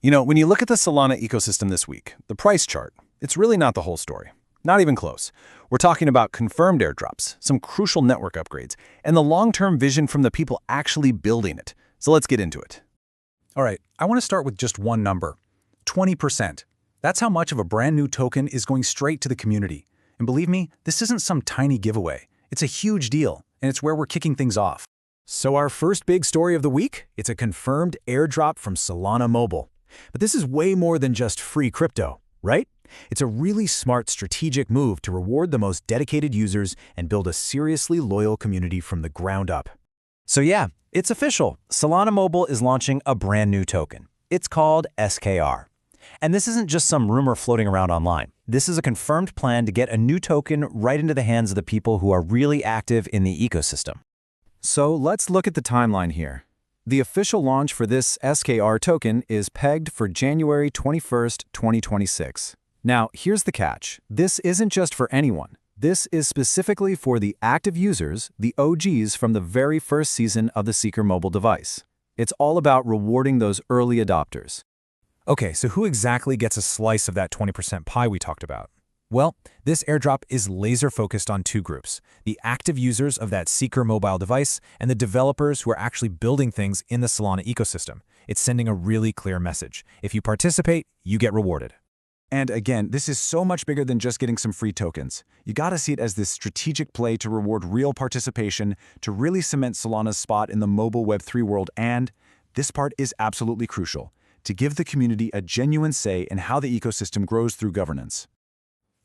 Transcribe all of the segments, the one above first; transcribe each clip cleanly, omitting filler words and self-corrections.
When you look at the Solana ecosystem this week, the price chart, it's really not the whole story. Not even close. We're talking about confirmed airdrops, some crucial network upgrades, and the long-term vision from the people actually building it. So let's get into it. All right, I want to start with just one number, 20%. That's how much of a brand new token is going straight to the community. And believe me, this isn't some tiny giveaway. It's a huge deal, and it's where we're kicking things off. So our first big story of the week, it's a confirmed airdrop from Solana Mobile. But this is way more than just free crypto, right? It's a really smart strategic move to reward the most dedicated users and build a seriously loyal community from the ground up. So yeah, it's official. Solana Mobile is launching a brand new token. It's called SKR. And this isn't just some rumor floating around online. This is a confirmed plan to get a new token right into the hands of the people who are really active in the ecosystem. So let's look at the timeline here. The official launch for this SKR token is pegged for January 21st, 2026. Now, here's the catch. This isn't just for anyone. This is specifically for the active users, the OGs from the very first season of the Seeker mobile device. It's all about rewarding those early adopters. Okay, so who exactly gets a slice of that 20% pie we talked about? Well, this airdrop is laser-focused on two groups, the active users of that Seeker mobile device and the developers who are actually building things in the Solana ecosystem. It's sending a really clear message. If you participate, you get rewarded. And again, this is so much bigger than just getting some free tokens. You gotta see it as this strategic play to reward real participation, to really cement Solana's spot in the mobile Web3 world, and this part is absolutely crucial, to give the community a genuine say in how the ecosystem grows through governance.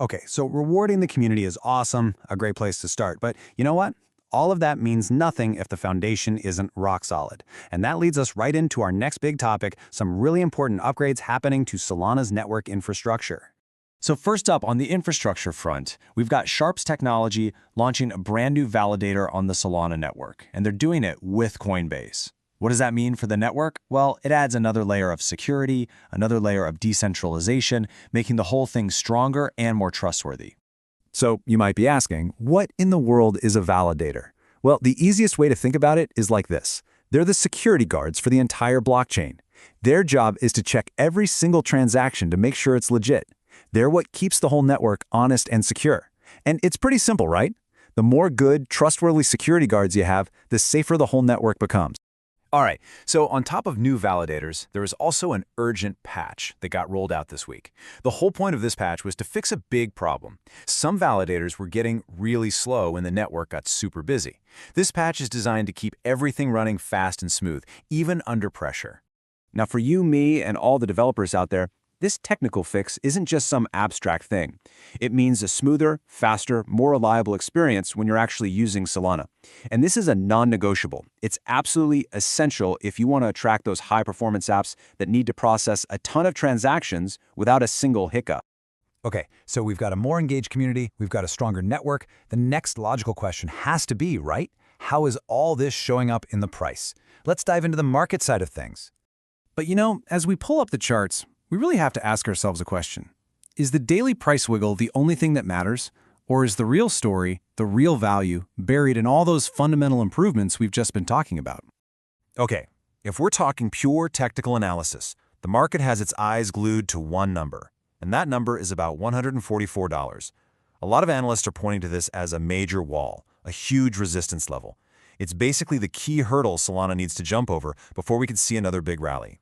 Okay, so rewarding the community is awesome, a great place to start, but you know what? All of that means nothing if the foundation isn't rock solid. And that leads us right into our next big topic, some really important upgrades happening to Solana's network infrastructure. So first up on the infrastructure front, we've got Sharps Technology launching a brand new validator on the Solana network, and they're doing it with Coinbase. What does that mean for the network? Well, it adds another layer of security, another layer of decentralization, making the whole thing stronger and more trustworthy. So you might be asking, what in the world is a validator? Well, the easiest way to think about it is like this. They're the security guards for the entire blockchain. Their job is to check every single transaction to make sure it's legit. They're what keeps the whole network honest and secure. And it's pretty simple, right? The more good, trustworthy security guards you have, the safer the whole network becomes. All right, so on top of new validators, there is also an urgent patch that got rolled out this week. The whole point of this patch was to fix a big problem. Some validators were getting really slow when the network got super busy. This patch is designed to keep everything running fast and smooth, even under pressure. Now for you, me, and all the developers out there, this technical fix isn't just some abstract thing. It means a smoother, faster, more reliable experience when you're actually using Solana. And this is a non-negotiable. It's absolutely essential if you want to attract those high-performance apps that need to process a ton of transactions without a single hiccup. Okay, so we've got a more engaged community, we've got a stronger network. The next logical question has to be, right? How is all this showing up in the price? Let's dive into the market side of things. But as we pull up the charts, we really have to ask ourselves a question. Is the daily price wiggle the only thing that matters? Or is the real story, the real value, buried in all those fundamental improvements we've just been talking about? Okay, if we're talking pure technical analysis, the market has its eyes glued to one number, and that number is about $144. A lot of analysts are pointing to this as a major wall, a huge resistance level. It's basically the key hurdle Solana needs to jump over before we can see another big rally.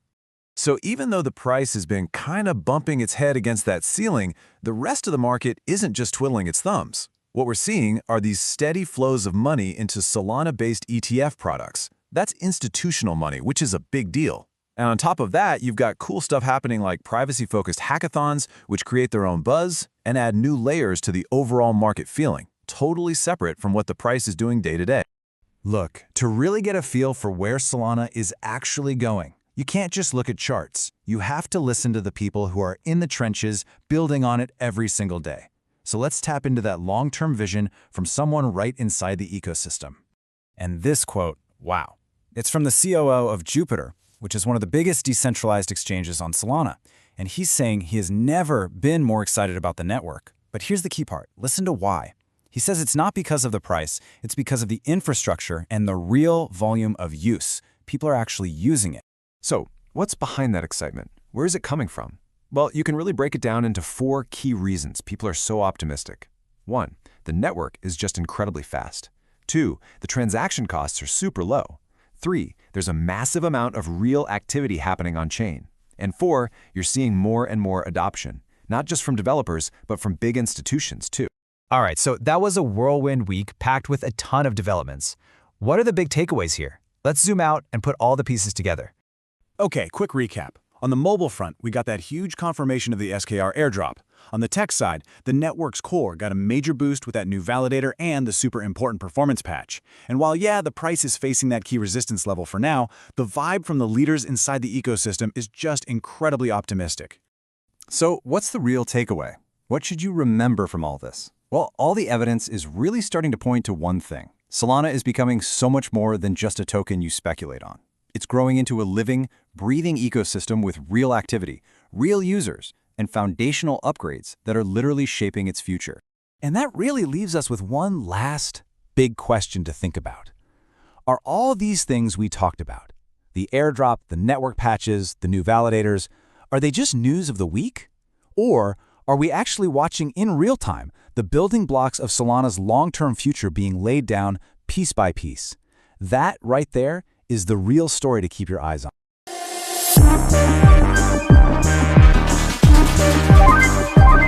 So even though the price has been kind of bumping its head against that ceiling, the rest of the market isn't just twiddling its thumbs. What we're seeing are these steady flows of money into Solana-based ETF products. That's institutional money, which is a big deal. And on top of that, you've got cool stuff happening like privacy-focused hackathons, which create their own buzz and add new layers to the overall market feeling, totally separate from what the price is doing day to day. Look, to really get a feel for where Solana is actually going, you can't just look at charts. You have to listen to the people who are in the trenches, building on it every single day. So let's tap into that long-term vision from someone right inside the ecosystem. And this quote, wow. It's from the COO of Jupiter, which is one of the biggest decentralized exchanges on Solana. And he's saying he has never been more excited about the network. But here's the key part. Listen to why. He says it's not because of the price, it's because of the infrastructure and the real volume of use. People are actually using it. So, what's behind that excitement? Where is it coming from? Well, you can really break it down into 4 key reasons people are so optimistic. 1. The network is just incredibly fast. 2. The transaction costs are super low. 3. There's a massive amount of real activity happening on-chain. And 4. You're seeing more and more adoption, not just from developers, but from big institutions too. All right, so that was a whirlwind week packed with a ton of developments. What are the big takeaways here? Let's zoom out and put all the pieces together. Okay, quick recap. On the mobile front, we got that huge confirmation of the SKR Airdrop. On the tech side, the network's core got a major boost with that new validator and the super important performance patch. And while, yeah, the price is facing that key resistance level for now, the vibe from the leaders inside the ecosystem is just incredibly optimistic. So what's the real takeaway? What should you remember from all this? Well, all the evidence is really starting to point to one thing. Solana is becoming so much more than just a token you speculate on. It's growing into a living, breathing ecosystem with real activity, real users, and foundational upgrades that are literally shaping its future. And that really leaves us with one last big question to think about. Are all these things we talked about, the airdrop, the network patches, the new validators, are they just news of the week? Or are we actually watching in real time the building blocks of Solana's long-term future being laid down piece by piece? That right there is the real story to keep your eyes on.